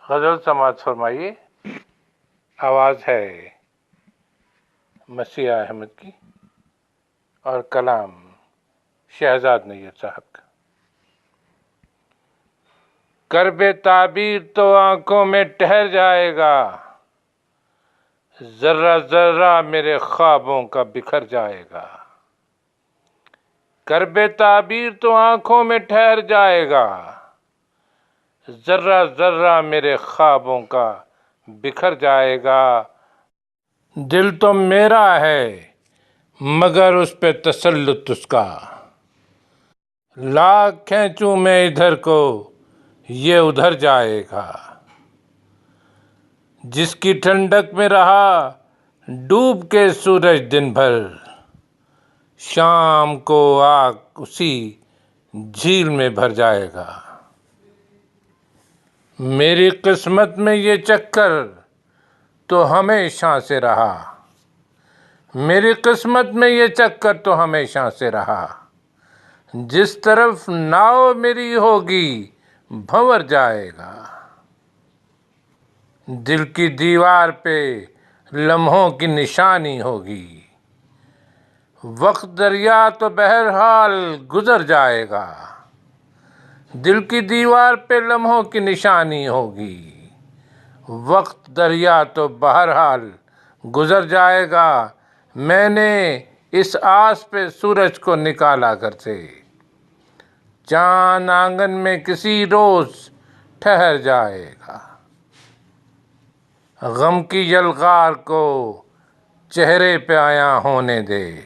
غزل سماعت فرمائیے۔ آواز ہے مسیح احمد کی اور کلام شہزاد نیّر صاحب کا۔ کرب تعبیر تو آنکھوں میں ٹھہر جائے گا، ذرہ ذرہ میرے خوابوں کا بکھر جائے گا۔ کرب تعبیر تو آنکھوں میں ٹھہر جائے گا، ذرہ ذرہ میرے خوابوں کا بکھر جائے گا۔ دل تو میرا ہے مگر اس پہ تسلط اس کا، لاکھ کھینچوں میں ادھر کو یہ ادھر جائے گا۔ جس کی ٹھنڈک میں رہا ڈوب کے سورج دن بھر، شام کو آگ اسی جھیل میں بھر جائے گا۔ میری قسمت میں یہ چکر تو ہمیشہ سے رہا، میری قسمت میں یہ چکر تو ہمیشہ سے رہا۔ جس طرف ناؤ میری ہوگی بھنور جائے گا۔ دل کی دیوار پہ لمحوں کی نشانی ہوگی، وقت دریا تو بہرحال گزر جائے گا۔ دل کی دیوار پہ لمحوں کی نشانی ہوگی، وقت دریا تو بہرحال گزر جائے گا۔ میں نے اس آس پہ سورج کو نکالا گھر سے، چاند آنگن میں کسی روز ٹھہر جائے گا۔ غم کی یلغار کو چہرے پہ عیاں ہونے دے،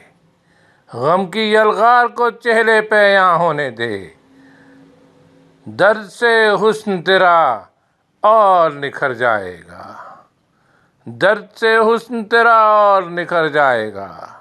غم کی یلغار کو چہرے پہ عیاں ہونے دے۔ درد سے حسن تیرا اور نکھر جائے گا، درد سے حسن تیرا اور نکھر جائے گا۔